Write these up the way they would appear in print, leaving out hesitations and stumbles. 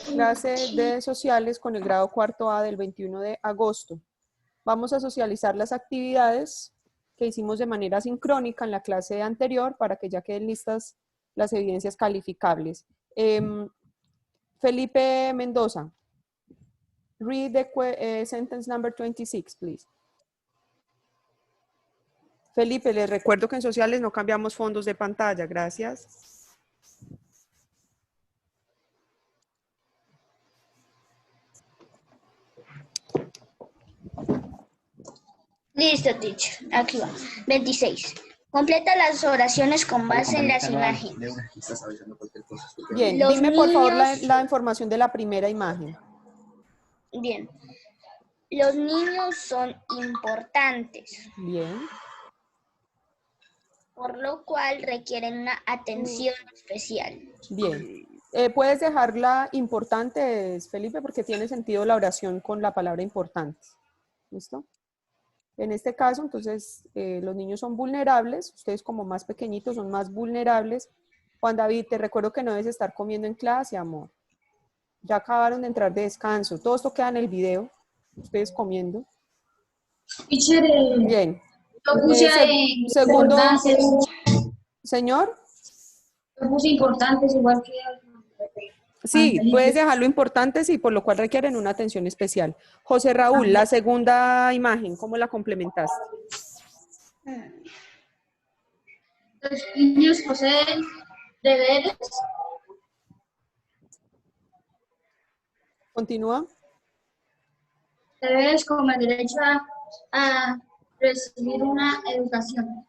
Clase de sociales con el grado cuarto A del 21 de agosto. Vamos a socializar las actividades que hicimos de manera sincrónica en la clase anterior para que ya queden listas las evidencias calificables. Felipe Mendoza, read the sentence number 26, please. Felipe, les recuerdo que en sociales no cambiamos fondos de pantalla. Gracias. Listo, teacher. Aquí va. 26. Completa las oraciones con base en las imágenes. Bien, Los dime por favor niños- la información de la primera imagen. Bien. Los niños son importantes, Bien. por lo cual requieren una atención especial. Bien. Puedes dejarla importante, Felipe, porque tiene sentido la oración con la palabra importante. ¿Listo? En este caso, entonces, los niños son vulnerables. Ustedes como más pequeñitos son más vulnerables. Juan David, te recuerdo que no debes estar comiendo en clase, amor. Ya acabaron de entrar de descanso. Todo esto queda en el video. Ustedes comiendo. Teacher, Bien. lo puse en Segundo, importantes. señor. Lo puse importantes igual que Sí, puedes dejarlo importante, sí, por lo cual requieren una atención especial. José Raúl, la segunda imagen, ¿cómo la complementaste? los niños poseen deberes. Continúa. Deberes como el derecho a recibir una educación.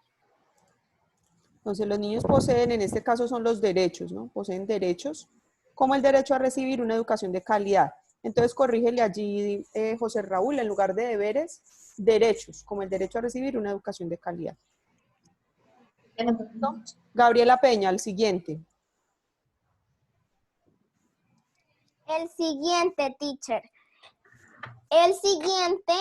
Entonces, los niños poseen, en este caso son los derechos, ¿no? Poseen derechos, como el derecho a recibir una educación de calidad. Entonces, corrígele allí, José Raúl, en lugar de deberes, derechos, como el derecho a recibir una educación de calidad. ¿No? Gabriela Peña, el siguiente. El siguiente, teacher. El siguiente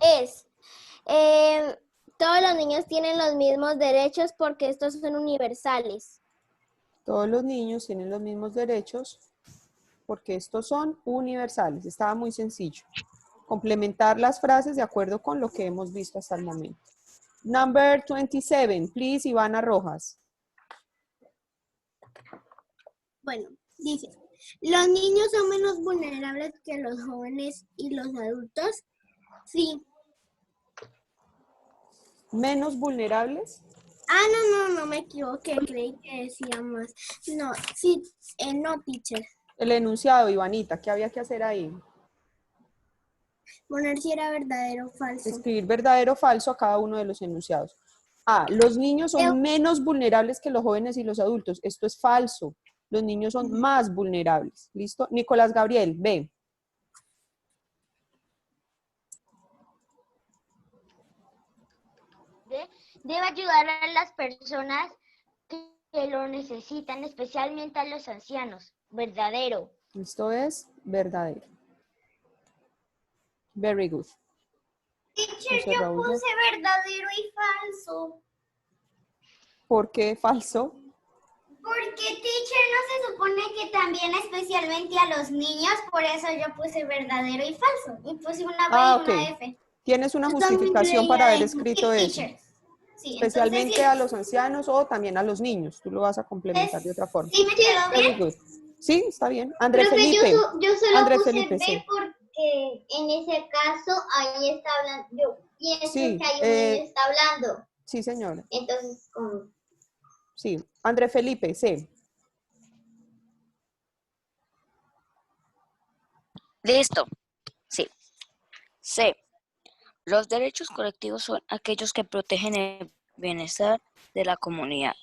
es, todos los niños tienen los mismos derechos porque estos son universales. Todos los niños tienen los mismos derechos porque estos son universales. Estaba muy sencillo. Complementar las frases de acuerdo con lo que hemos visto hasta el momento. Number 27, please, Ivana Rojas. Bueno, dice, ¿los niños son menos vulnerables que los jóvenes y los adultos? Sí. ¿Menos vulnerables? No me equivoqué, creí que decía más. No, sí, no, teacher. El enunciado, Ivanita, ¿qué había que hacer ahí? Poner si era verdadero o falso. Escribir verdadero o falso a cada uno de los enunciados. A, los niños son menos vulnerables que los jóvenes y los adultos. Esto es falso. Los niños son más vulnerables. ¿Listo? Nicolás Gabriel, B. Debe ayudar a las personas que lo necesitan, especialmente a los ancianos. Verdadero. Esto es verdadero. Very good. Teacher, José yo Raúl, puse verdadero y falso. ¿por qué falso? Porque teacher no se supone que también especialmente a los niños, por eso yo puse verdadero y falso. Y puse una B y una F. Tienes una Yo también justificación creía para haber de escrito eso. teacher. Sí, Especialmente entonces, a los ancianos o también a los niños. Tú lo vas a complementar de otra forma. ¿sí me quedó Very bien? good. Sí, está bien. André Profe, Felipe. yo solo André puse Felipe, B sí. porque en ese caso ahí está hablando, yo pienso Sí, que ahí un niño está hablando. sí, señora. Entonces, como... Sí. André Felipe, sí. Listo. Sí. C. Los derechos colectivos son aquellos que protegen el bienestar de la comunidad.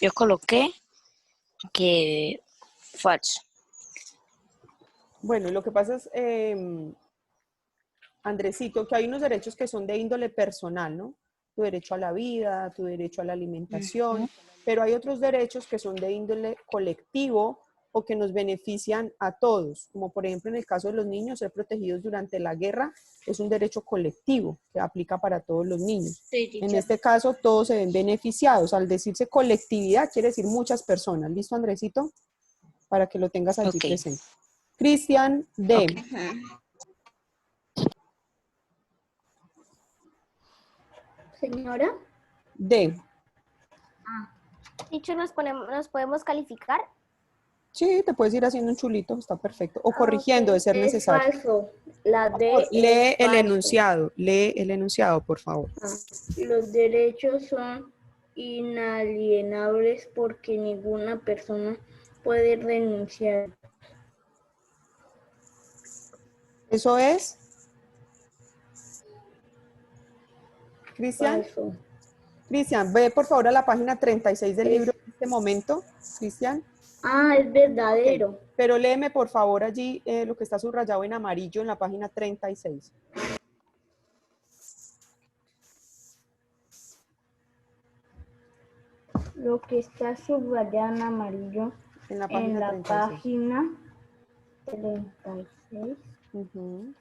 Yo coloqué que falso. Bueno, lo que pasa es, Andresito, que hay unos derechos que son de índole personal, ¿no? Tu derecho a la vida, tu derecho a la alimentación. pero hay otros derechos que son de índole colectivo o que nos benefician a todos, como por ejemplo en el caso de los niños, ser protegidos durante la guerra es un derecho colectivo que aplica para todos los niños. Sí, En teacher. este caso todos se ven beneficiados. Al decirse colectividad quiere decir muchas personas. ¿Listo, Andresito? Para que lo tengas allí Ok. presente. Cristian D. Señora. D. Teacher, ¿nos podemos calificar? Sí, te puedes ir haciendo un chulito, está perfecto. O corrigiendo de ser Es necesario. falso. La D Lee es el falso. enunciado, por favor. Los derechos son inalienables porque ninguna persona puede renunciar. ¿Eso es? Cristian, Falso. Cristian, ve por favor a la página 36 del libro en este momento, Cristian. Ah, es verdadero. Pero léeme por favor allí lo que está subrayado en amarillo en la página 36. Lo que está subrayado en amarillo En la en página la 36. página 36. Ujú.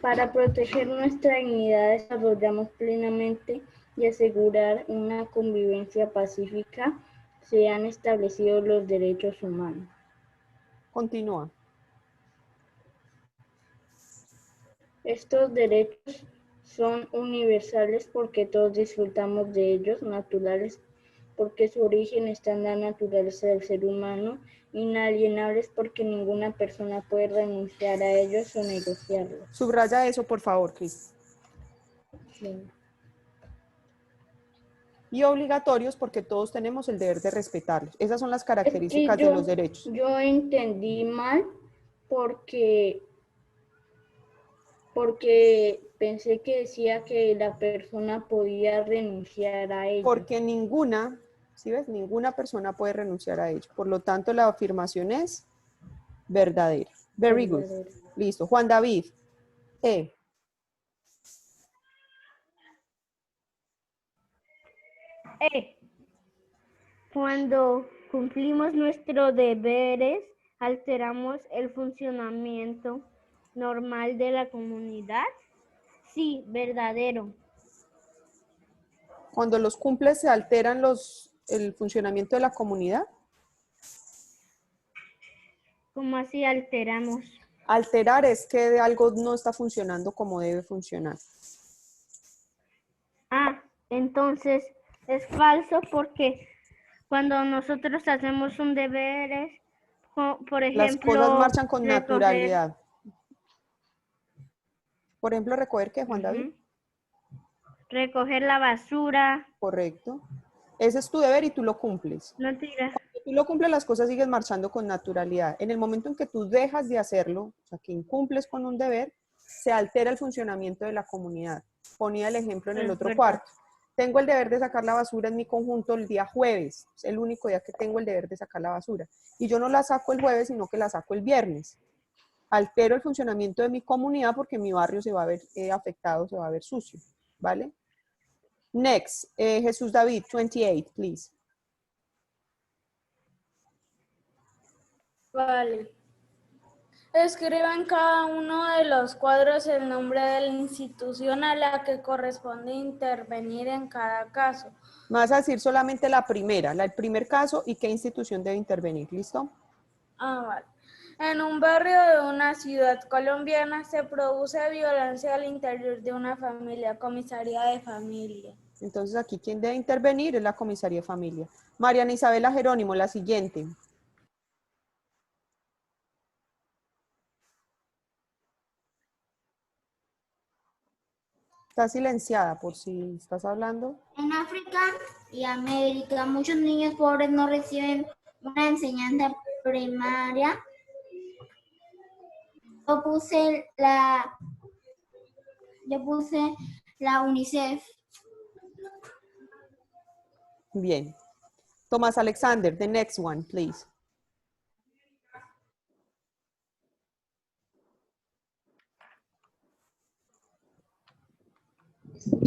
Para proteger nuestra dignidad, desarrollamos plenamente y asegurar una convivencia pacífica, se han establecido los derechos humanos. Continúa. Estos derechos son universales porque todos disfrutamos de ellos, naturales porque su origen está en la naturaleza del ser humano, inalienables porque ninguna persona puede renunciar a ellos o negociarlos. Subraya eso, por favor, Cris. Sí. Y obligatorios porque todos tenemos el deber de respetarlos. Esas son las Es características que de los derechos. yo entendí mal porque pensé que decía que la persona podía renunciar a ello. Porque ninguna, ¿sí ves? Ninguna persona puede renunciar a ello. Por lo tanto, la afirmación es verdadera. Very good. Verdadero. Listo. Juan David. E. Cuando cumplimos nuestros deberes, alteramos el funcionamiento normal de la comunidad. Sí, verdadero. Cuando los cumples, ¿se alteran el funcionamiento de la comunidad? ¿Cómo así alteramos? Alterar es que algo no está funcionando como debe funcionar. Ah, entonces es falso porque cuando nosotros hacemos un deber, por ejemplo, Las cosas marchan con recoger- naturalidad. Por ejemplo, recoger ¿qué, Juan David? Ujú. Recoger la basura. Correcto. Ese es tu deber y tú lo cumples. No tira. Cuando tú lo cumples, las cosas siguen marchando con naturalidad. En el momento en que tú dejas de hacerlo, o sea, que incumples con un deber, se altera el funcionamiento de la comunidad. Ponía el ejemplo en el Es otro verdad. cuarto. Tengo el deber de sacar la basura en mi conjunto el día jueves. Es el único día que tengo el deber de sacar la basura. Y yo no la saco el jueves, sino que la saco el viernes. Altero el funcionamiento de mi comunidad porque mi barrio se va a ver afectado, se va a ver sucio. ¿Vale? Next, Jesús David, 28, please. Vale. Escriba en cada uno de los cuadros el nombre de la institución a la que corresponde intervenir en cada caso. Me vas a decir solamente la primera, el primer caso y qué institución debe intervenir. ¿Listo? Vale. En un barrio de una ciudad colombiana se produce violencia al interior de una familia, comisaría de familia. Entonces aquí quien debe intervenir es la comisaría de familia. Mariana Isabela Jerónimo, la siguiente. Está silenciada por si estás hablando. En África y América, muchos niños pobres no reciben una enseñanza primaria. Yo puse la UNICEF. Bien. Tomás Alexander, the next one, please.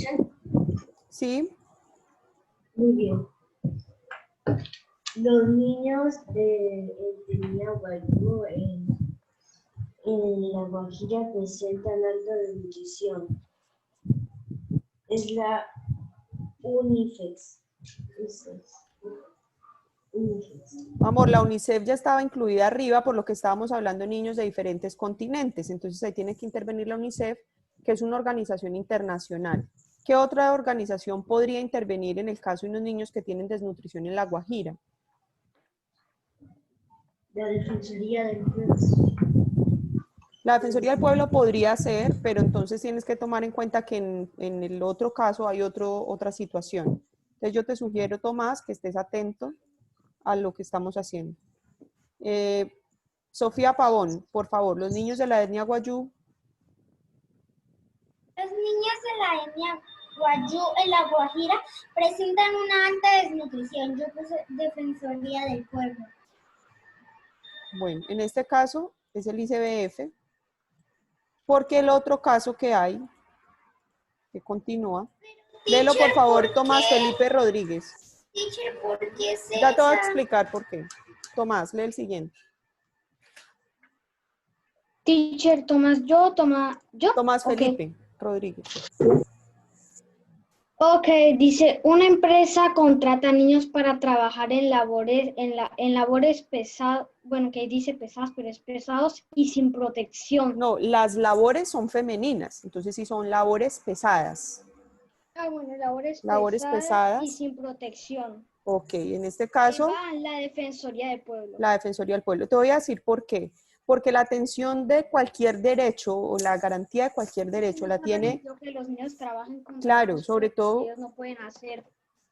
escuchan? ¿Sí? Muy bien. Los niños de Niñaguayú en La Guajira presentan alta desnutrición. Es la UNICEF. Amor, la UNICEF ya estaba incluida arriba por lo que estábamos hablando de niños de diferentes continentes. Entonces ahí tiene que intervenir la UNICEF, que es una organización internacional. ¿Qué otra organización podría intervenir en el caso de unos niños que tienen desnutrición en La Guajira? La Defensoría del Pueblo. La Defensoría del Pueblo podría ser, pero entonces tienes que tomar en cuenta que en el otro caso hay otra situación. Entonces yo te sugiero, Tomás, que estés atento a lo que estamos haciendo. Sofía Pavón, por favor, los niños de la etnia Guayú. Los niños de la etnia Guayú en La Guajira presentan una alta desnutrición. Yo puse Defensoría del Pueblo. Bueno, en este caso es el ICBF, porque el otro caso que hay, que continúa, léelo por favor, Tomás Felipe Rodríguez. Teacher, ¿por qué es Ya te voy a esa? explicar por qué. Tomás, lee el siguiente. Teacher, ¿yo? Tomás Ok. Felipe Rodríguez. Ok, dice, una empresa contrata niños para trabajar en labores pesadas, bueno, que dice pesadas, pero es pesados y sin protección. No, las labores son femeninas, entonces sí son labores pesadas. Ah, bueno, labores pesadas y sin protección. Ok, en este caso, Va la Defensoría del Pueblo. la Defensoría del Pueblo. Te voy a decir por qué. Porque la atención de cualquier derecho o la garantía de cualquier derecho la tiene, Que los niños trabajen con claro, sobre todo, ellos no pueden hacer.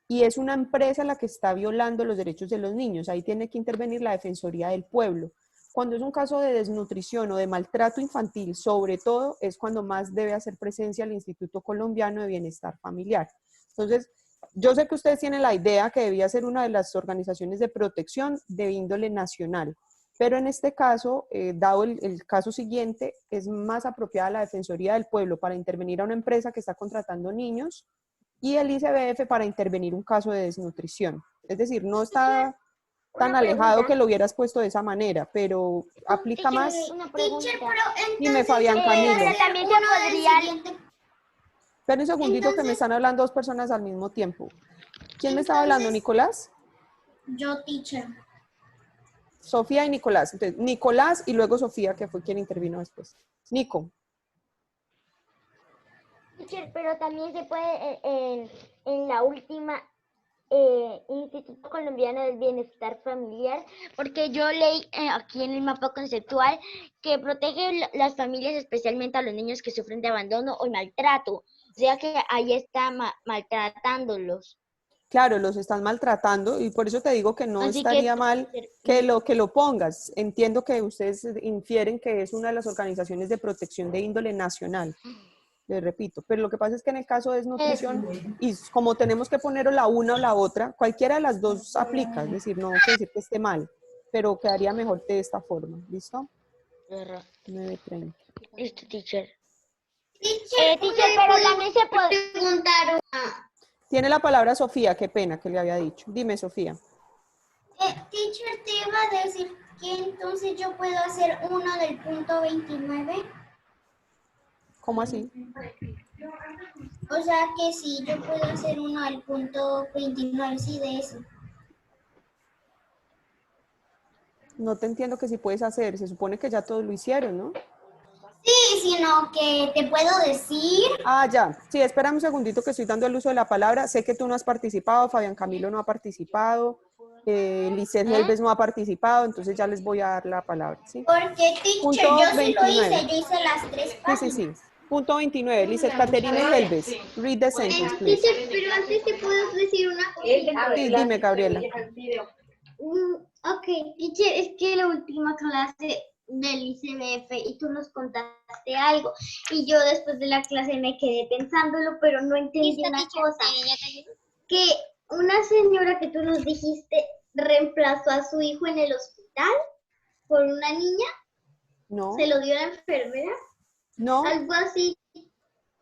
y es una empresa la que está violando los derechos de los niños. Ahí tiene que intervenir la Defensoría del Pueblo. Cuando es un caso de desnutrición o de maltrato infantil, sobre todo, es cuando más debe hacer presencia el Instituto Colombiano de Bienestar Familiar. Entonces, yo sé que ustedes tienen la idea que debía ser una de las organizaciones de protección de índole nacional, pero en este caso, dado el caso siguiente, es más apropiada la Defensoría del Pueblo para intervenir a una empresa que está contratando niños y el ICBF para intervenir un caso de desnutrición. Es decir, no está tan alejado que lo hubieras puesto de esa manera, pero aplica más. Una pregunta. Teacher, pero entonces Dime, Fabián Camilo. Pero también se podría... Espera un segundito, que me Entonces- están hablando dos personas al mismo tiempo. ¿Quién me estaba hablando, Nicolás? Yo, teacher. Sofía y Nicolás. Entonces, Nicolás y luego Sofía, que fue quien intervino después. Nico. Teacher, pero también se puede en la última Instituto Colombiano del Bienestar Familiar, porque yo leí aquí en el mapa conceptual que protege las familias, especialmente a los niños que sufren de abandono o maltrato. O sea que ahí está maltratándolos. Claro, los están maltratando y por eso te digo que no Así estaría que- mal que lo pongas. Entiendo que ustedes infieren que es una de las organizaciones de protección de índole nacional. Les repito, pero lo que pasa es que en el caso de desnutrición, y como tenemos que poner o la una o la otra, cualquiera de las dos aplica, es decir, no quiere decir que esté mal, pero quedaría mejor de esta forma, ¿listo? 9:30. Listo, teacher. Teacher, Teacher, pero también se puede... preguntar. Tiene la palabra Sofía, qué pena que le había dicho. Dime, Sofía. Teacher, te iba a decir que entonces yo puedo hacer uno del punto 29. ¿Cómo así? O sea que sí, yo puedo hacer uno del punto 29, sí, de eso. No te entiendo que si puedes hacer, se supone que ya todos lo hicieron, ¿no? Sí, sino que te puedo decir. Ah, ya. Sí, espérame un segundito que estoy dando el uso de la palabra. Sé que tú no has participado, Fabián Camilo no ha participado, Lisset Helves no ha participado, entonces ya les voy a dar la palabra, ¿sí? Porque, teacher, Punto yo sí 29. lo hice, yo hice las 3 Sí, páginas. sí, sí. Punto 29. Lisset Caterina Helves. Read the sentence, please. Teacher, pero antes te puedo decir una cosa. Sí, dime, Gabriela. Ok, teacher, es que la última clase del ICBF y tú nos contaste algo y yo después de la clase me quedé pensándolo, pero no entendí una cosa, que una señora que tú nos dijiste reemplazó a su hijo en el hospital por una niña, No, se lo dio la enfermera, no, algo así.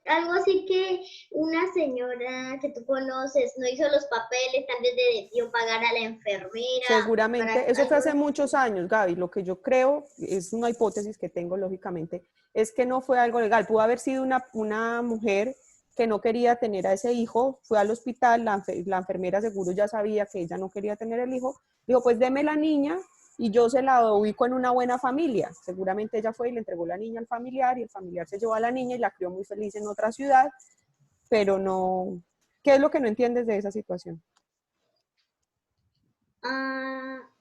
algo así que una señora que tú conoces no hizo los papeles, tal vez debió pagar a la enfermera. Seguramente, eso fue hace muchos años, Gaby. Lo que yo creo, es una hipótesis que tengo lógicamente, es que no fue algo legal. Pudo haber sido una mujer que no quería tener a ese hijo, fue al hospital, la enfermera seguro ya sabía que ella no quería tener el hijo, dijo, pues deme la niña y yo se la ubico en una buena familia. Seguramente ella fue y le entregó la niña al familiar y el familiar se llevó a la niña y la crió muy feliz en otra ciudad, pero no... ¿Qué es lo que no entiendes de esa situación?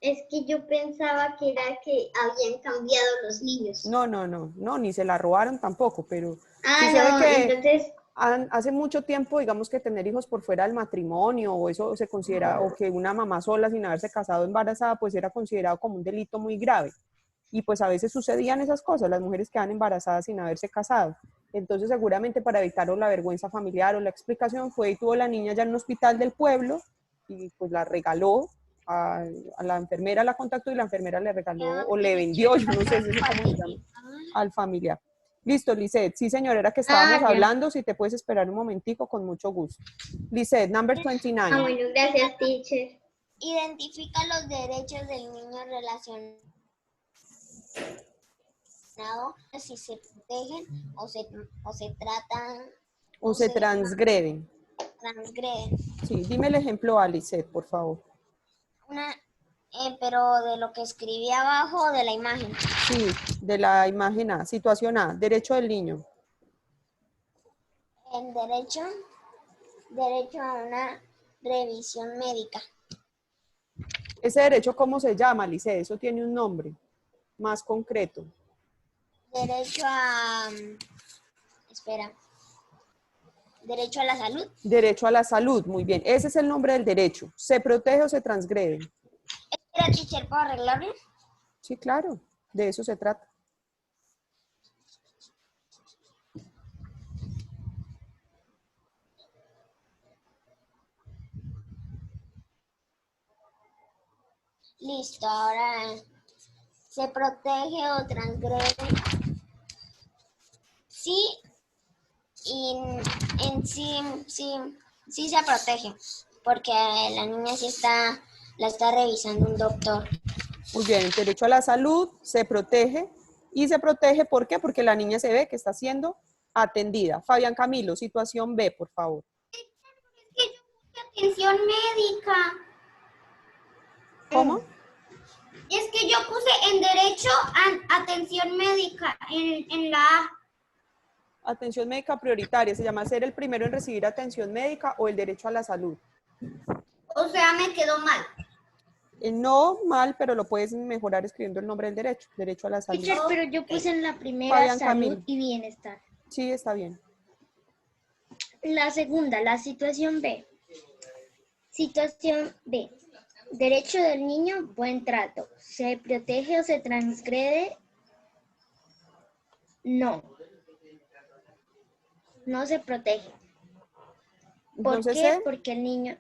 Es que yo pensaba que era que habían cambiado los niños. No, ni se la robaron tampoco, pero Ah, sucede no, que entonces... hace mucho tiempo, digamos que tener hijos por fuera del matrimonio, o eso se considera, o que una mamá sola sin haberse casado embarazada, pues era considerado como un delito muy grave. Y pues a veces sucedían esas cosas, las mujeres quedan embarazadas sin haberse casado. Entonces seguramente para evitar o la vergüenza familiar o la explicación fue y tuvo la niña ya en un hospital del pueblo y pues la regaló a la enfermera, la contactó y la enfermera le regaló o le vendió, yo no sé eso cómo se llama, al familiar. Listo, Lisette. Sí, señora, era que estábamos hablando. Si te puedes esperar un momentico, con mucho gusto. Lisette, number 29. Ah, bueno, gracias, teacher. Identifica los derechos del niño relacionados, si se protegen o se tratan O se transgreden. Transgreden. Sí, dime el ejemplo A, Lisette, por favor. Pero de lo que escribí abajo o de la imagen. Sí, de la imagen A. Situación A, derecho del niño. El derecho a una revisión médica. Ese derecho, ¿cómo se llama, Lisette? Eso tiene un nombre más concreto. Derecho a... Espera. Derecho a la salud. Derecho a la salud, muy bien. Ese es el nombre del derecho. ¿Se protege o se transgrede? ¿Espera, teacher, puedo arreglarlo? Sí, claro. De eso se trata. Listo, ahora se protege o transgrede. Sí, y en sí se protege, porque la niña sí la está revisando un doctor. Muy bien, el derecho a la salud se protege. ¿Y se protege por qué? Porque la niña se ve que está siendo atendida. Fabián Camilo, situación B, por favor. Atención médica. ¿Cómo? Es que yo puse en derecho a atención médica en la A. Atención médica prioritaria, se llama ser el primero en recibir atención médica o el derecho a la salud. O sea, me quedó mal. No mal, pero lo puedes mejorar escribiendo el nombre del derecho, derecho a la salud. Teacher, pero yo puse en la primera Fabián salud Camilo. y bienestar. Sí, está bien. La segunda, la situación B. Situación B. Derecho del niño, buen trato. ¿Se protege o se transgrede? No. No se protege. ¿Por Entonces, qué? Porque el niño...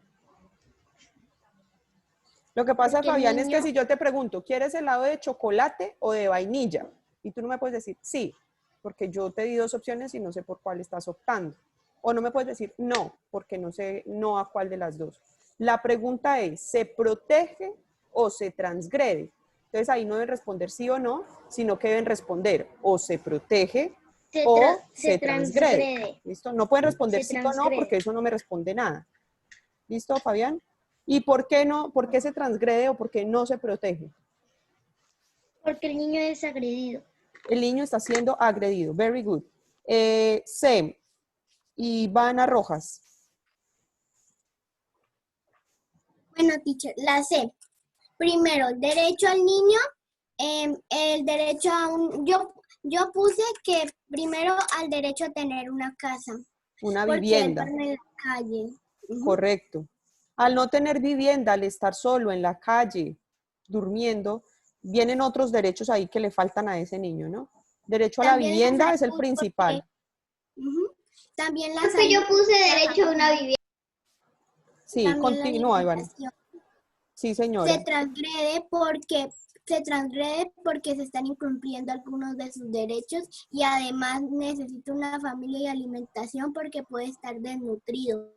Lo que pasa, Porque el Fabián, es que niño- si yo te pregunto, ¿quieres helado de chocolate o de vainilla? Y tú no me puedes decir sí, porque yo te di dos opciones y no sé por cuál estás optando. O no me puedes decir no, porque no sé no a cuál de las dos. La pregunta es, ¿se protege o se transgrede? Entonces ahí no deben responder sí o no, sino que deben responder o se protege o se transgrede. ¿Listo? No pueden responder sí o no porque eso no me responde nada. ¿Listo, Fabián? ¿Y por qué no? ¿Por qué se transgrede o por qué no se protege? Porque el niño es agredido. El niño está siendo agredido. Very good. C. Ivana Rojas. Bueno, teacher, la C. Primero, derecho al niño, el derecho a un... Yo puse que primero al derecho a tener una casa. Una porque vivienda. él duerme en la calle. Correcto. Al no tener vivienda, al estar solo en la calle, durmiendo, vienen otros derechos ahí que le faltan a ese niño, ¿no? Derecho a la También vivienda la es el salud, principal. También la Porque yo puse derecho a una vivienda. Sí, También la continúa, Ivana. alimentación Sí, señora. se transgrede porque se transgrede porque se están incumpliendo algunos de sus derechos y además necesita una familia y alimentación porque puede estar desnutrido.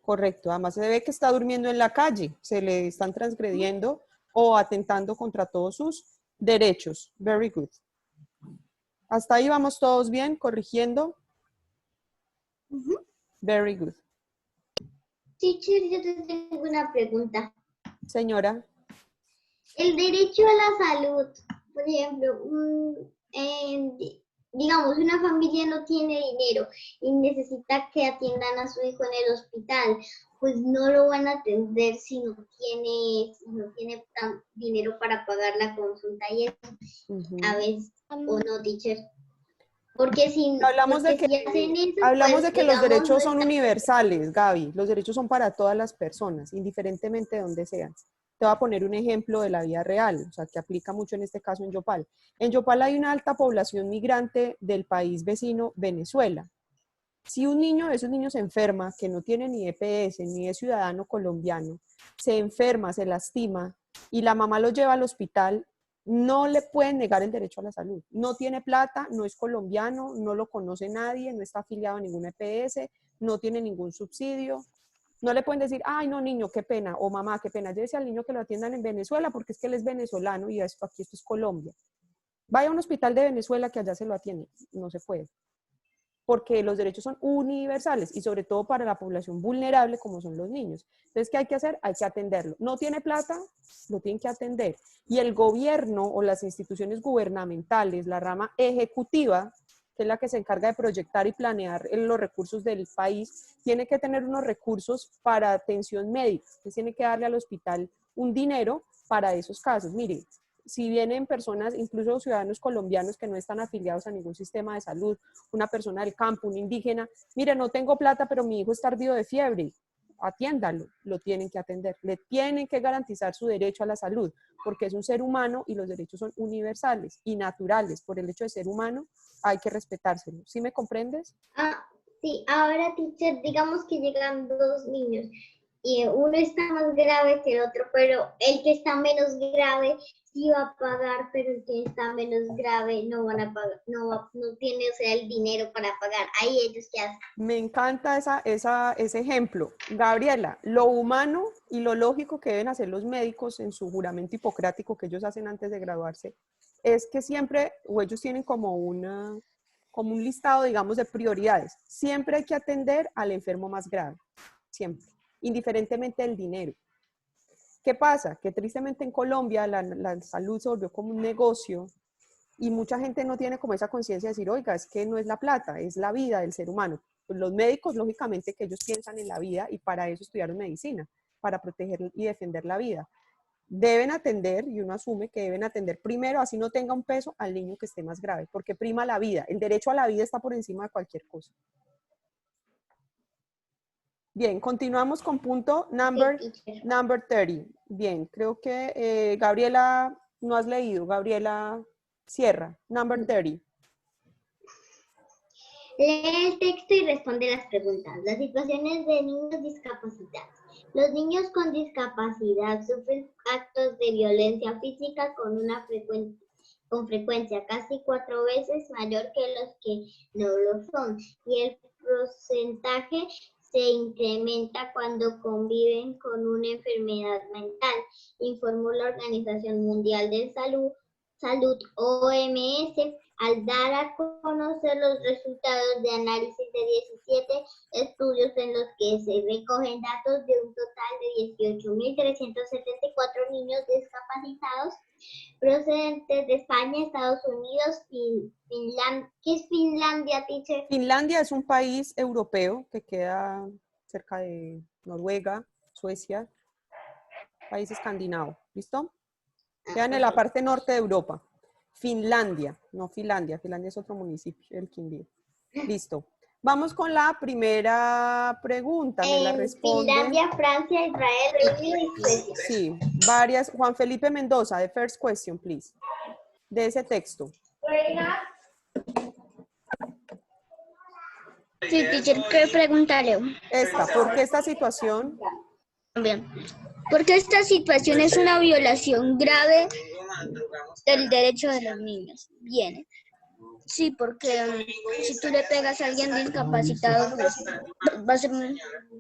Correcto, además se ve que está durmiendo en la calle, se le están transgrediendo o atentando contra todos sus derechos. Very good. Hasta ahí vamos todos bien, corrigiendo. Very good. Teacher, yo te tengo una pregunta. Señora. El derecho a la salud, por ejemplo, digamos, una familia no tiene dinero y necesita que atiendan a su hijo en el hospital, pues no lo van a atender si no tiene dinero para pagar la consulta y eso. A veces, o no, teacher. Porque si hablamos de que, si hacen eso, hablamos pues, de que los digamos, derechos no son universales, Gaby. Los derechos son para todas las personas, indiferentemente de dónde sean. Te voy a poner un ejemplo de la vida real, o sea, que aplica mucho en este caso en Yopal. En Yopal hay una alta población migrante del país vecino, Venezuela. Si un niño de esos niños se enferma, que no tiene ni EPS, ni es ciudadano colombiano, se enferma, se lastima, y la mamá lo lleva al hospital, no le pueden negar el derecho a la salud. No tiene plata, no es colombiano, no lo conoce nadie, no está afiliado a ninguna EPS, no tiene ningún subsidio. No le pueden decir, ay, no, niño, qué pena, o mamá, qué pena, llévese al niño que lo atiendan en Venezuela porque es que él es venezolano y esto es Colombia. Vaya a un hospital de Venezuela que allá se lo atienden. No se puede. Porque los derechos son universales y sobre todo para la población vulnerable como son los niños. Entonces, ¿qué hay que hacer? Hay que atenderlo. No tiene plata, lo tienen que atender. Y el gobierno o las instituciones gubernamentales, la rama ejecutiva, que es la que se encarga de proyectar y planear los recursos del país, tiene que tener unos recursos para atención médica. Entonces, tiene que darle al hospital un dinero para esos casos. Miren, si vienen personas, incluso ciudadanos colombianos que no están afiliados a ningún sistema de salud, una persona del campo, un indígena, mire, no tengo plata, pero mi hijo está ardido de fiebre, atiéndalo, lo tienen que atender, le tienen que garantizar su derecho a la salud, porque es un ser humano y los derechos son universales y naturales, por el hecho de ser humano hay que respetárselo. ¿Sí me comprendes? Sí, ahora, teacher, digamos que llegan dos niños y uno está más grave que el otro, pero el que está menos grave sí va a pagar, pero el que está menos grave no van a pagar, no tiene, o sea, el dinero para pagar. Ahí ellos qué hacen. Me encanta ese ejemplo. Gabriela, lo humano y lo lógico que deben hacer los médicos en su juramento hipocrático que ellos hacen antes de graduarse, es que siempre, o ellos tienen como un listado, digamos, de prioridades. Siempre hay que atender al enfermo más grave, siempre, indiferentemente del dinero. ¿Qué pasa? Que tristemente en Colombia la salud se volvió como un negocio y mucha gente no tiene como esa conciencia de decir, oiga, es que no es la plata, es la vida del ser humano. Pues los médicos, lógicamente, que ellos piensan en la vida y para eso estudiaron medicina, para proteger y defender la vida. Deben atender, y uno asume que deben atender primero, así no tenga un peso, al niño que esté más grave, porque prima la vida. El derecho a la vida está por encima de cualquier cosa. Bien, continuamos con punto number 30. Bien, creo que Gabriela, no has leído. Gabriela, cierra. Number 30. Lee el texto y responde las preguntas. Las situaciones de niños discapacitados. Los niños con discapacidad sufren actos de violencia física con frecuencia casi 4 veces mayor que los que no lo son. Y el porcentaje se incrementa cuando conviven con una enfermedad mental, informó la Organización Mundial de Salud, OMS, al dar a conocer los resultados de análisis de 17 estudios en los que se recogen datos de un total de 18.374 niños discapacitados procedentes de España, Estados Unidos, Finlandia. ¿Qué es Finlandia, teacher? Finlandia es un país europeo que queda cerca de Noruega, Suecia, país escandinavo. ¿Listo? Quedan en la parte norte de Europa. Finlandia, no Finlandia. Finlandia es otro municipio, el Quindío. Listo. Vamos con la primera pregunta. Me la responde. Finlandia, Francia, Israel, Reino Unido y Suecia. Sí, varias. Juan Felipe Mendoza, the first question, please. De ese texto. Sí, teacher, ¿qué pregunta leo? Esta, ¿por qué esta situación? Bien. Porque esta situación es una violación grave del derecho de los niños. Viene. Sí, porque si tú le pegas a alguien discapacitado, pues va a ser,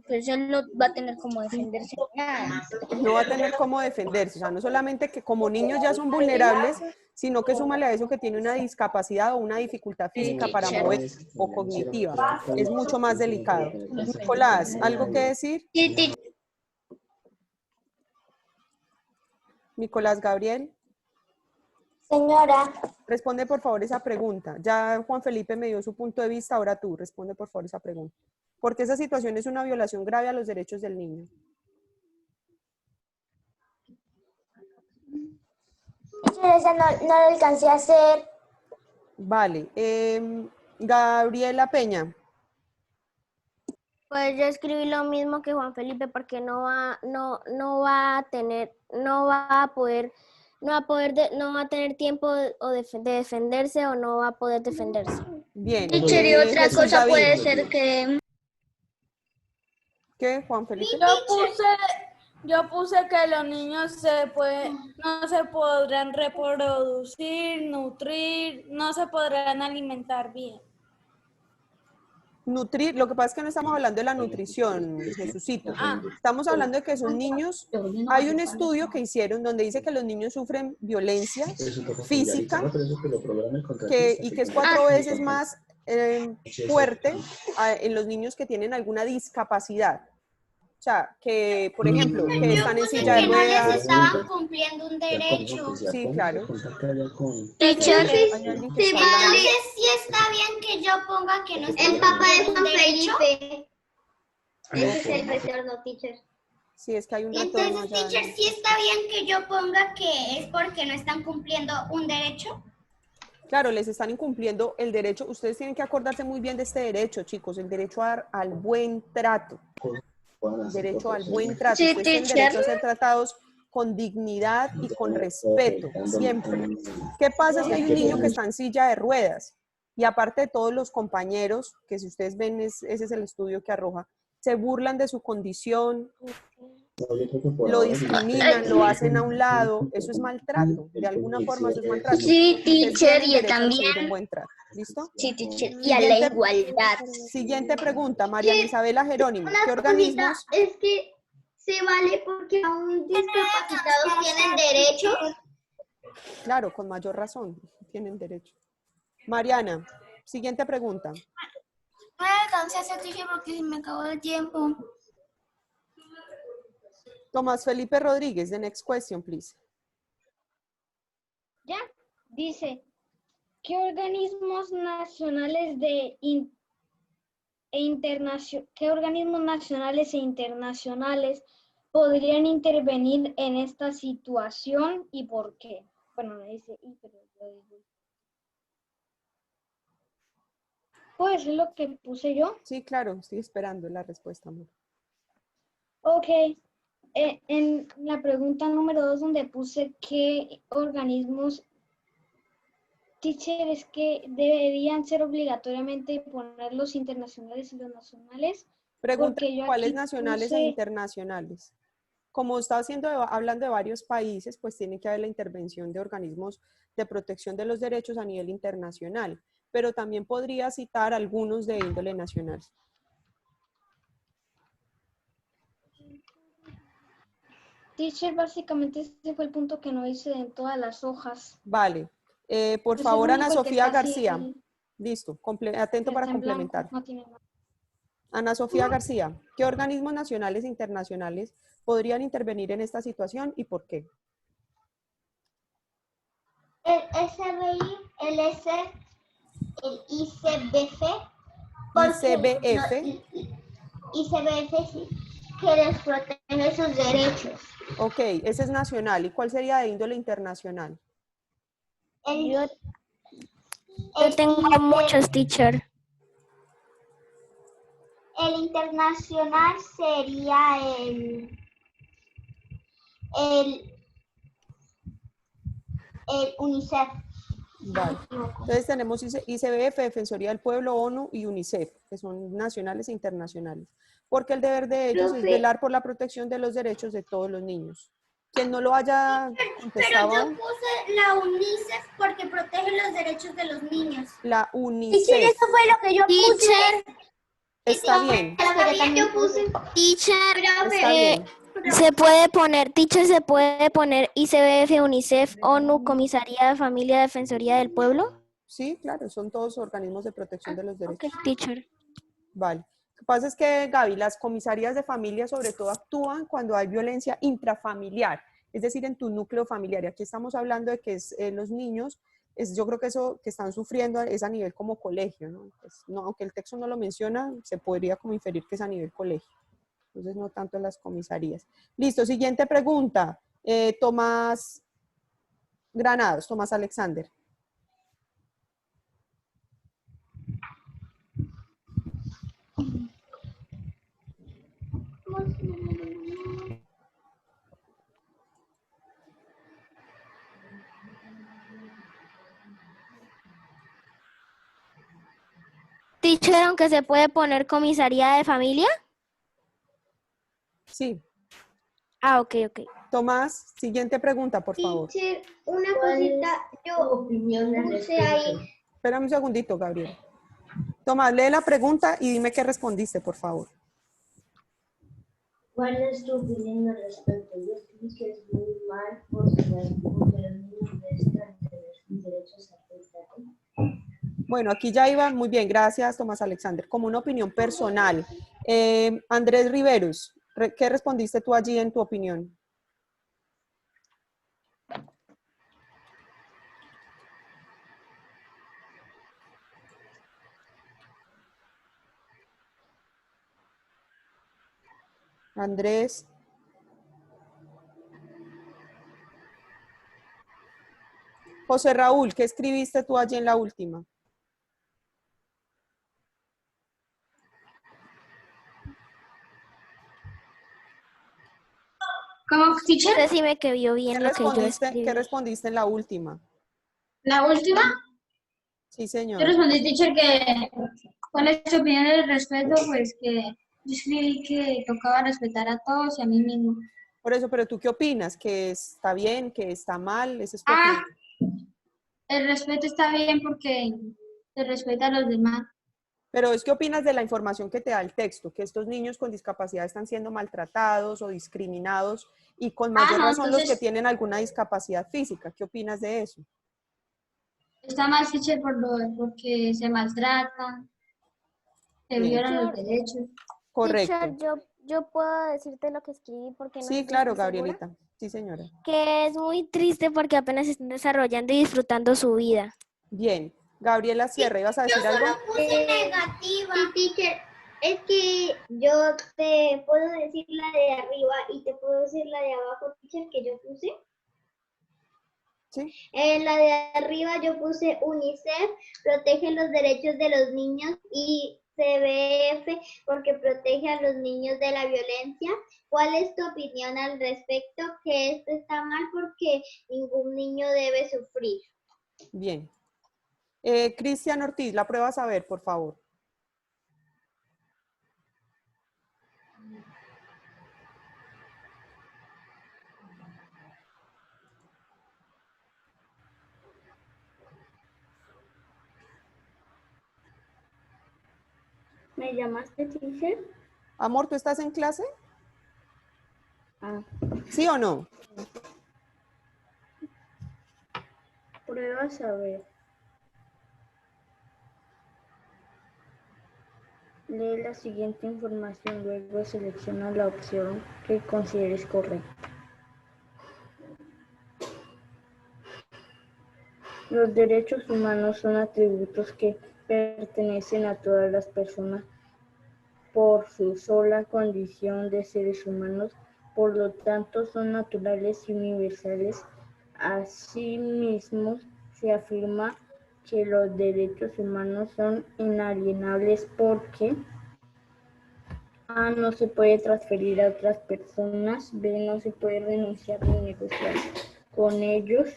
pues él no va a tener cómo defenderse. Nada. No va a tener cómo defenderse. O sea, no solamente que como niños ya son vulnerables, sino que súmale a eso que tiene una discapacidad o una dificultad física para mover o cognitiva. Es mucho más delicado. Nicolás, ¿algo que decir? Sí, Nicolás Gabriel. Señora, Responde por favor esa pregunta. Ya Juan Felipe me dio su punto de vista, ahora tú, responde por favor esa pregunta. Porque esa situación es una violación grave a los derechos del niño. esa no lo alcancé a hacer. Vale. Gabriela Peña. Pues yo escribí lo mismo que Juan Felipe porque no va a tener tiempo de defenderse o no va a poder defenderse. Bien. Teacher, y otra Jesús cosa David. puede ser que... ¿Qué, Juan Felipe? Yo puse que los niños no se podrán reproducir, nutrir, no se podrán alimentar bien. Nutrir, lo que pasa es que no estamos hablando de la nutrición, Jesucito. Estamos hablando de que son niños. Hay un estudio que hicieron donde dice que los niños sufren violencia física y que es 4 veces más fuerte en los niños que tienen alguna discapacidad. O sea, que, por ejemplo, que están en silla de Que no les ruedas. estaban cumpliendo un derecho. Sí, claro. Teacher, Entonces, sí está bien que yo ponga que no está El papá de cumpliendo Juan un derecho. Felipe. Ese es el retorno, teacher. Sí, es que hay un retorno Entonces, allá. teacher, sí está bien que yo ponga que es porque no están cumpliendo un derecho. Claro, les están incumpliendo el derecho. Ustedes tienen que acordarse muy bien de este derecho, chicos, el derecho al buen trato. Derecho al buen trato. Sí, Ustedes tienen teacher. derecho a ser tratados con dignidad y con respeto, siempre. ¿Qué pasa si hay un niño que está en silla de ruedas? Y aparte de todos los compañeros, que si ustedes ven, ese es el estudio que arroja, se burlan de su condición, lo discriminan, lo hacen a un lado, eso es maltrato, de alguna forma eso es maltrato. Sí, Ustedes teacher, tienen y derecho a recibir también... un buen trato. ¿Listo? Sí, teacher, y a la igualdad. Siguiente pregunta, María Isabela Jerónimo. Una ¿Qué cosita organismos? es que se vale porque aún discapacitados tienen derecho. Claro, con mayor razón, tienen derecho. Mariana, siguiente pregunta. No alcancé a hacer, teacher, porque se me acabó el tiempo. Tomás Felipe Rodríguez, the next question, please. Ya, dice, ¿qué organismos nacionales qué organismos nacionales e internacionales podrían intervenir en esta situación y por qué? Bueno, no dice y, pero yo digo. ¿Puedo decir lo que puse yo? Sí, claro, estoy esperando la respuesta, amor. Ok. En la pregunta número 2, donde puse qué organismos, teacher, es que deberían ser obligatoriamente poner los internacionales y los nacionales. Pregunta, Porque yo ¿cuáles aquí nacionales e puse- internacionales? Como está hablando de varios países, pues tiene que haber la intervención de organismos de protección de los derechos a nivel internacional, pero también podría citar algunos de índole nacional. Teacher, básicamente ese fue el punto que no hice en todas las hojas. Vale. Por Es el favor, Ana único que Sofía está así, García. Listo, atento para está en blanco, complementar. no tiene nada. Ana Sofía García, ¿qué organismos nacionales e internacionales podrían intervenir en esta situación y por qué? El SBI, el ESE, el ICBF. ICBF. ICBF, sí, que les protege sus derechos. Ok, ese es nacional. ¿Y cuál sería de índole internacional? Yo tengo muchos, teacher. El internacional sería el UNICEF. Vale. Entonces tenemos ICBF, Defensoría del Pueblo, ONU y UNICEF, que son nacionales e internacionales. Porque el deber de ellos es Profe. velar por la protección de los derechos de todos los niños. Quien no lo haya Pero contestado, yo puse la UNICEF porque protege los derechos de los niños. la Teacher, UNICEF. eso fue lo que yo puse. Está bien, Yo puse. Teacher, está bien. se puede poner, teacher, se puede poner ICBF, UNICEF, ONU, Comisaría de Familia, Defensoría del Pueblo. Sí, claro, son todos organismos de protección de los derechos. Ok, teacher. Vale. Lo que pasa es que, Gaby, las comisarías de familia sobre todo actúan cuando hay violencia intrafamiliar, es decir, en tu núcleo familiar. Y aquí estamos hablando de que es, los niños, yo creo que eso que están sufriendo es a nivel como colegio, ¿no? Pues, no, aunque el texto no lo menciona, se podría como inferir que es a nivel colegio. Entonces, no tanto en las comisarías. Listo, siguiente pregunta. Tomás Granados, Tomás Alexander. Teacher, aunque se puede poner Comisaría de Familia. Sí. Ah, ok, ok. Tomás, siguiente pregunta, por favor. Teacher, una ¿Cuál es cosita, tu yo opinión al puse ahí. respecto? Espérame un segundito, Gabriel. Tomás, lee la pregunta y dime qué respondiste, por favor. ¿Cuál es tu opinión al respecto? Yo creo que es muy mal porque los niños de esta derechos afectados. Bueno, aquí ya iba muy bien, gracias, Tomás Alexander. Como una opinión personal. Andrés Riveros, ¿qué respondiste tú allí en tu opinión? Andrés. José Raúl, ¿qué escribiste tú allí en la última? ¿Cómo, teacher? No sé si me quedó bien lo que yo escribí. ¿Qué respondiste en la última? ¿La última? Sí, Yo señor. respondí, teacher, que cuál es tu opinión al respecto, pues que yo escribí que tocaba respetar a todos y a mí mismo. Por eso, pero ¿tú qué opinas? ¿Que está bien? ¿Que está mal? ¿Esa es tu Ah, opinión? el respeto está bien porque se respeta a los demás. Pero es, ¿qué opinas de la información que te da el texto? Que estos niños con discapacidad están siendo maltratados o discriminados y con mayor no, razón los que entonces tienen alguna discapacidad física. ¿Qué opinas de eso? está mal, teacher, porque se maltratan, se Bien, violan los Teacher, derechos. correcto. yo puedo decirte lo que escribí porque no Sí, sé si claro, estoy segura. Gabrielita. Sí, señora. Que es muy triste porque apenas están desarrollando y disfrutando su vida. Bien. Gabriela Sierra, ¿ibas a Yo decir algo? solo puse negativa. Sí, teacher, es que yo te puedo decir la de arriba y te puedo decir la de abajo, teacher, que yo puse. Sí. En la de arriba yo puse UNICEF, protege los derechos de los niños, y CBF, porque protege a los niños de la violencia. ¿Cuál es tu opinión al respecto? Que esto está mal porque ningún niño debe sufrir. Bien. Cristian Ortiz, la prueba a saber, por favor. ¿Me llamaste, teacher? Amor, ¿tú estás en clase? Ah, ¿Sí o no? pruebas a ver. Lee la siguiente información, luego selecciona la opción que consideres correcta. Los derechos humanos son atributos que pertenecen a todas las personas por su sola condición de seres humanos, por lo tanto son naturales y universales. Asimismo, se afirma que los derechos humanos son inalienables porque A, no se puede transferir a otras personas, B, no se puede renunciar ni negociar con ellos,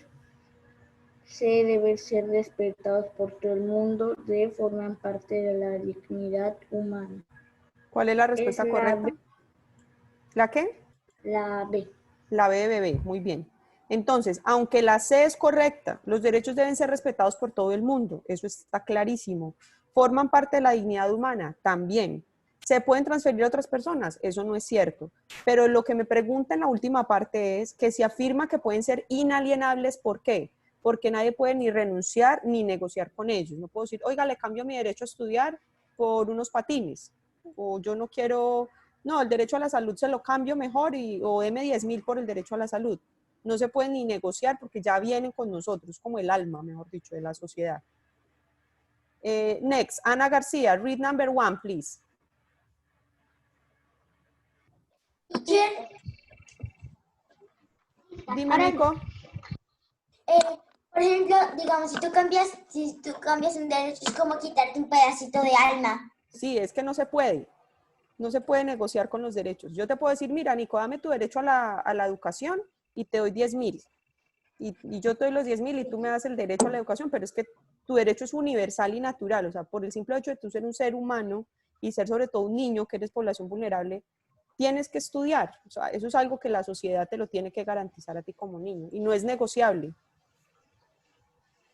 C, deben ser respetados por todo el mundo, D, forman parte de la dignidad humana. ¿Cuál es la respuesta Es la correcta? B. ¿La qué? La B. La B de bebé, muy bien. Entonces, aunque la C es correcta, los derechos deben ser respetados por todo el mundo, eso está clarísimo. ¿Forman parte de la dignidad humana? También. ¿Se pueden transferir a otras personas? Eso no es cierto. Pero lo que me pregunta en la última parte es que se afirma que pueden ser inalienables, ¿por qué? Porque nadie puede ni renunciar ni negociar con ellos. No puedo decir, oiga, le cambio mi derecho a estudiar por unos patines, o yo no quiero, no, el derecho a la salud se lo cambio mejor, o deme 10.000 por el derecho a la salud. No se puede ni negociar porque ya vienen con nosotros, como el alma, mejor dicho, de la sociedad. Next, Ana García, read number 1, please. Teacher, Dime, Nico. por ejemplo, digamos, si tú cambias un derecho, es como quitarte un pedacito de alma. Sí, es que no se puede. No se puede negociar con los derechos. Yo te puedo decir, mira, Nico, dame tu derecho a la educación y te doy 10.000. Y yo te doy los 10.000 y tú me das el derecho a la educación, pero es que tu derecho es universal y natural. O sea, por el simple hecho de tú ser un ser humano y ser sobre todo un niño que eres población vulnerable, tienes que estudiar. O sea, eso es algo que la sociedad te lo tiene que garantizar a ti como niño y no es negociable.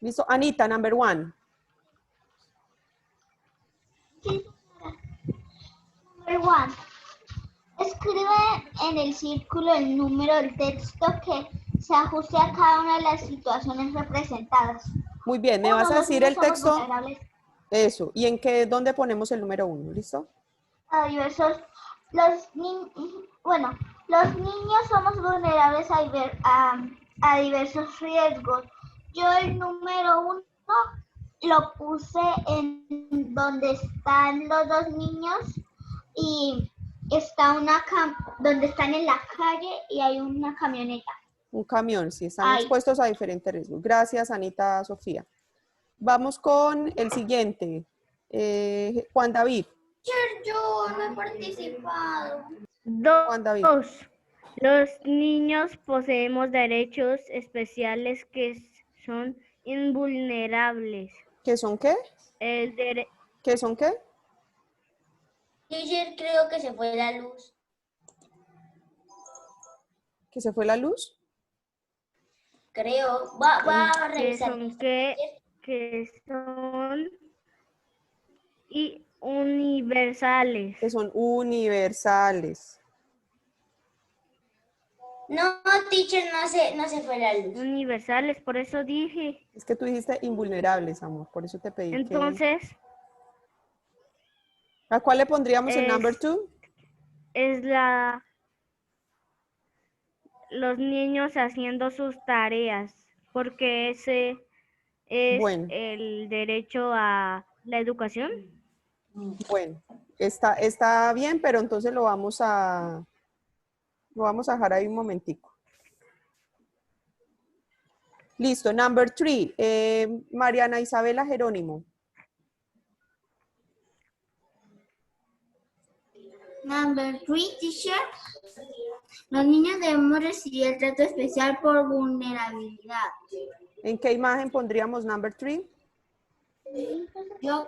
¿Listo? Anita, number 1. Number 1. Escribe en el círculo el número del texto que se ajuste a cada una de las situaciones representadas. Muy bien, me vas a decir el texto. Eso. ¿Y en qué, dónde ponemos el número 1? ¿Listo? Los niños somos vulnerables a diversos riesgos. Yo el número 1 lo puse en donde están los dos niños y está donde están en la calle y hay una camioneta. Un camión, sí, están expuestos a diferentes riesgos. Gracias, Anita Sofía. Vamos con el siguiente. Juan David. Yo no he participado. Juan David. Los niños poseemos derechos especiales que son invulnerables. ¿Qué son qué? ¿Qué son qué? Teacher, creo que se fue la luz. ¿Que se fue la luz? Creo. Va a revisar. Que son universales. Que son universales. No, teacher, no se fue la luz. Universales, por eso dije. Es que tú dijiste invulnerables, amor, por eso te pedí. Entonces. ¿A cuál le pondríamos el number 2? Es los niños haciendo sus tareas, porque ese es el derecho a la educación. Bueno, está bien, pero entonces lo vamos a dejar ahí un momentico. Listo, number 3. Mariana Isabela Jerónimo. Number 3, teacher. Los niños debemos recibir el trato especial por vulnerabilidad. ¿En qué imagen pondríamos number 3? Yo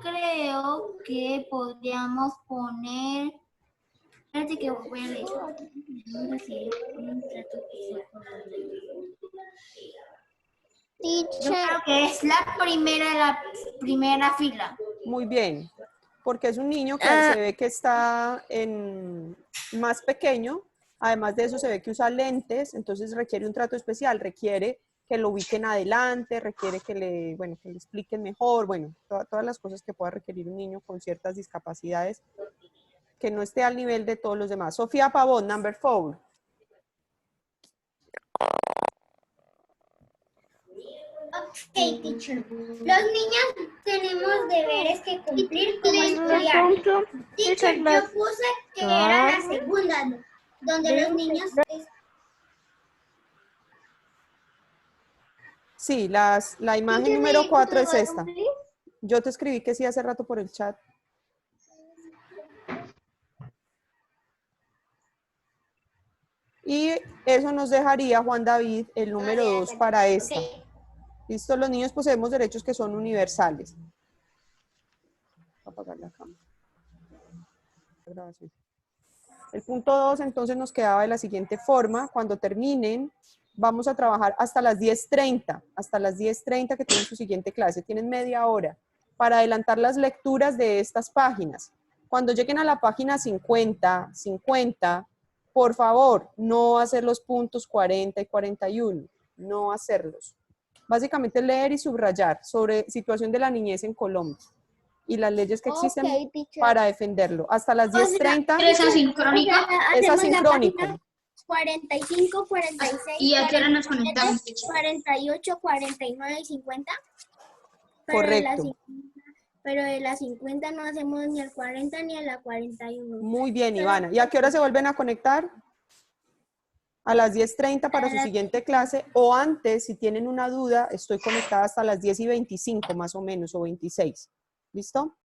creo que podríamos poner... Espérate que voy a leer. Yo creo que es la primera fila. Muy bien, porque es un niño que se ve que está más pequeño, además de eso se ve que usa lentes, entonces requiere un trato especial, requiere que lo ubiquen adelante, requiere que le expliquen mejor, bueno, todas las cosas que pueda requerir un niño con ciertas discapacidades, que no esté al nivel de todos los demás. Sofía Pavón, number 4. Ok, teacher. Los niños tenemos deberes que cumplir como estudiar. Teacher, yo puse que era la segunda, donde los niños... Sí, la imagen número 4 es esta. Yo te escribí que sí hace rato por el chat. Y eso nos dejaría, Juan David, el número 2 para esta. ¿Listo? Los niños poseemos derechos que son universales. Voy a apagar la cámara. El punto 2 entonces nos quedaba de la siguiente forma. Cuando terminen, vamos a trabajar hasta las 10:30. Hasta las 10:30 que tienen su siguiente clase. Tienen media hora para adelantar las lecturas de estas páginas. Cuando lleguen a la página 50, por favor, no hacer los puntos 40 y 41. No hacerlos. Básicamente leer y subrayar sobre situación de la niñez en Colombia y las leyes que existen para defenderlo. Hasta las 10:30. ¿Es asincrónico? Es asincrónico. 45, 46. ¿Y a qué hora nos conectamos? 48, 49 y 50. Correcto. Pero de las 50 no hacemos ni el 40 ni a la 41. Muy bien, Ivana. ¿Y a qué hora se vuelven a conectar? A las 10:30 para su siguiente clase, o antes, si tienen una duda, estoy conectada hasta las 10:25 más o menos, o 26. ¿Listo?